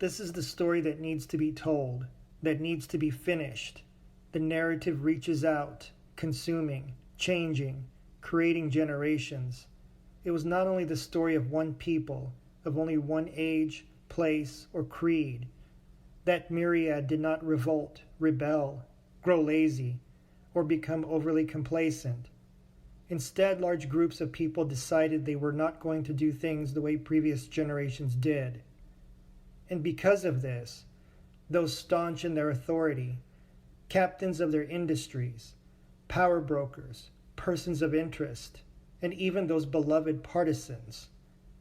This is the story that needs to be told, that needs to be finished. The narrative reaches out, consuming, changing, creating generations. It was not only the story of one people, of only one age, place, or creed. That myriad did not revolt, rebel, grow lazy, or become overly complacent. Instead, large groups of people decided they were not going to do things the way previous generations did. And because of this, those staunch in their authority, captains of their industries, power brokers, persons of interest, and even those beloved partisans,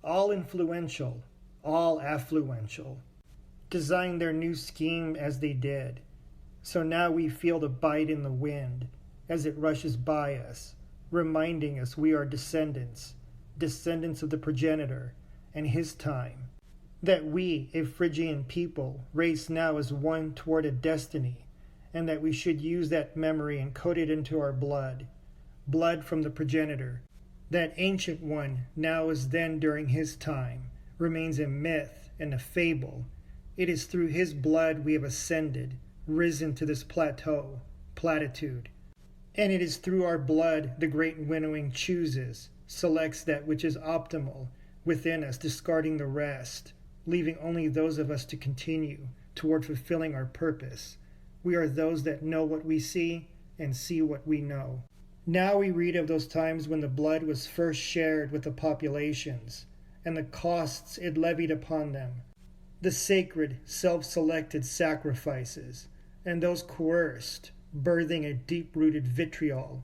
all influential, all affluential, designed their new scheme as they did. So now we feel the bite in the wind as it rushes by us, reminding us we are descendants of the progenitor and his time, that we, a Phrygian people, race now as one toward a destiny, and that we should use that memory and code it into our blood from the progenitor. That ancient one, now as then during his time, remains a myth and a fable. It is through his blood we have ascended, risen to this platitude. And it is through our blood the Great Winnowing chooses, selects that which is optimal within us, discarding the rest, leaving only those of us to continue toward fulfilling our purpose. We are those that know what we see and see what we know. Now we read of those times when the blood was first shared with the populations, and the costs it levied upon them, the sacred, self-selected sacrifices, and those coerced, birthing a deep-rooted vitriol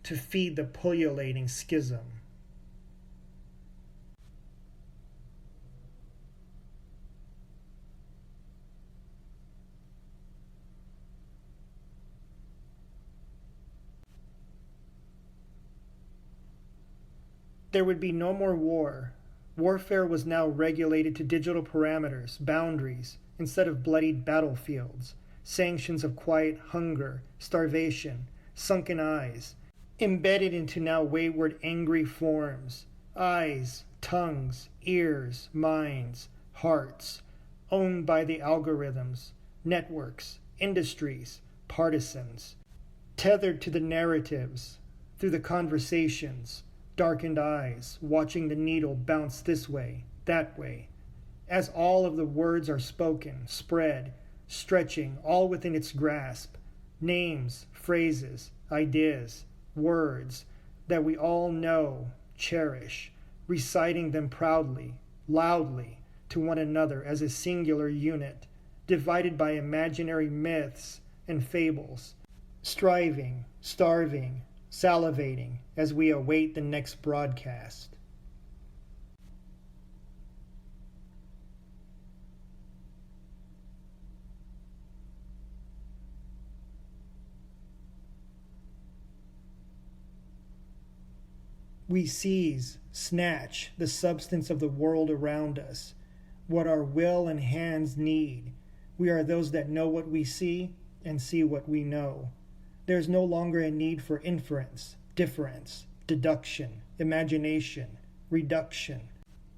to feed the pullulating schism. There would be no more war. Warfare was now regulated to digital parameters, boundaries, instead of bloodied battlefields, sanctions of quiet hunger, starvation, sunken eyes, embedded into now wayward angry forms, eyes, tongues, ears, minds, hearts, owned by the algorithms, networks, industries, partisans, tethered to the narratives, through the conversations, darkened eyes, watching the needle bounce this way, that way, as all of the words are spoken, spread, stretching, all within its grasp, names, phrases, ideas, words that we all know, cherish, reciting them proudly, loudly, to one another as a singular unit, divided by imaginary myths and fables, striving, starving, salivating as we await the next broadcast. We seize, snatch the substance of the world around us, what our will and hands need. We are those that know what we see and see what we know. There is no longer a need for inference, difference, deduction, imagination, reduction.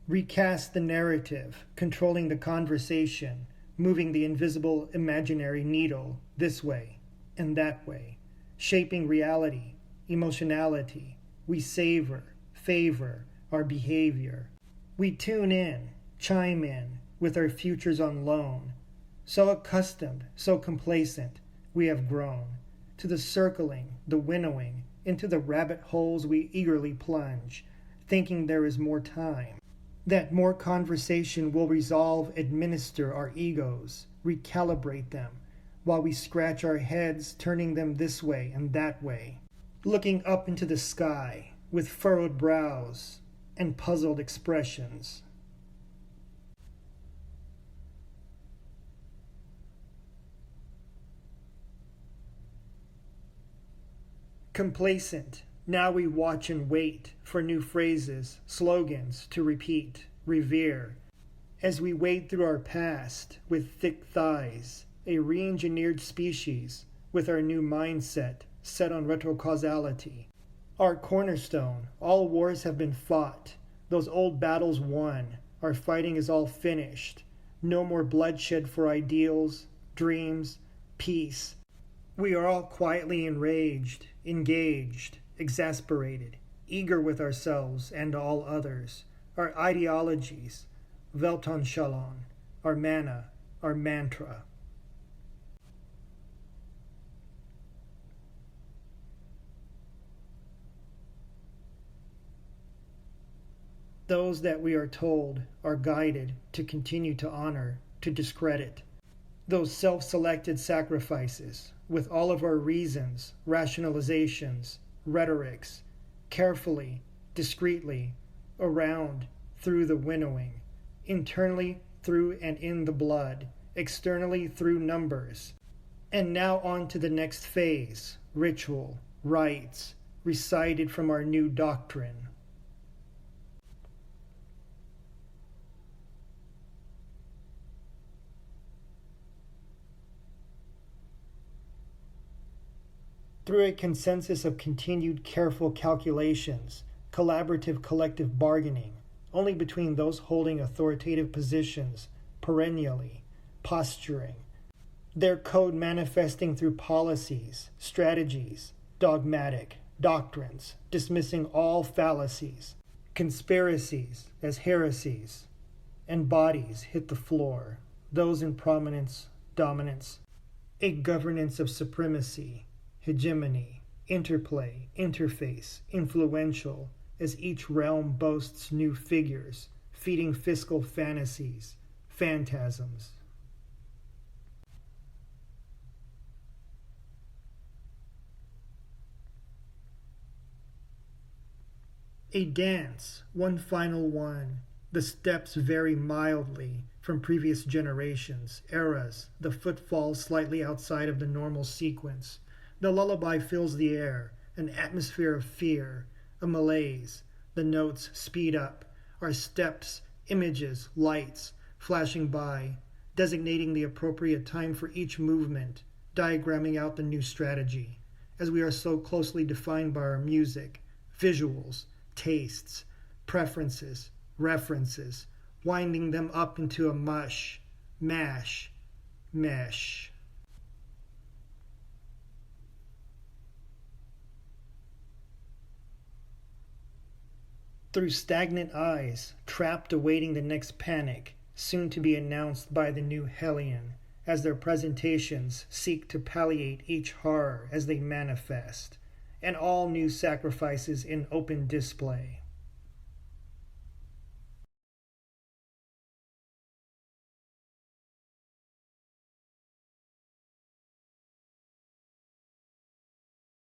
Recast the narrative, controlling the conversation, moving the invisible imaginary needle this way and that way, shaping reality, emotionality. We savor, favor our behavior. We tune in, chime in with our futures on loan. So accustomed, so complacent, we have grown to the circling, the winnowing, into the rabbit holes we eagerly plunge, thinking there is more time, that more conversation will resolve, administer our egos, recalibrate them, while we scratch our heads, turning them this way and that way, looking up into the sky with furrowed brows and puzzled expressions. Complacent, now we watch and wait for new phrases, slogans to repeat, revere, as we wade through our past with thick thighs, a re-engineered species with our new mindset set on retrocausality. Our cornerstone, all wars have been fought, those old battles won, our fighting is all finished. No more bloodshed for ideals, dreams, peace. We are all quietly enraged, engaged, exasperated, eager with ourselves and all others, our ideologies, Weltanschauung, our manna, our mantra. Those that we are told are guided to continue to honor, to discredit. Those self-selected sacrifices, with all of our reasons, rationalizations, rhetorics, carefully, discreetly, around, through the winnowing, internally through and in the blood, externally through numbers. And now on to the next phase, ritual, rites, recited from our new doctrine. Through a consensus of continued careful calculations, collaborative collective bargaining, only between those holding authoritative positions, perennially, posturing, their code manifesting through policies, strategies, dogmatic, doctrines, dismissing all fallacies, conspiracies as heresies, and bodies hit the floor, those in prominence, dominance, a governance of supremacy, hegemony, interplay, interface, influential, as each realm boasts new figures, feeding fiscal fantasies, phantasms. A dance, one final one. The steps vary mildly from previous generations, eras, the footfalls slightly outside of the normal sequence. The lullaby fills the air, an atmosphere of fear, a malaise. The notes speed up, our steps, images, lights, flashing by, designating the appropriate time for each movement, diagramming out the new strategy, as we are so closely defined by our music, visuals, tastes, preferences, references, winding them up into a mush, mash, mesh. Through stagnant eyes, trapped awaiting the next panic, soon to be announced by the new Hellion, as their presentations seek to palliate each horror as they manifest, and all new sacrifices in open display.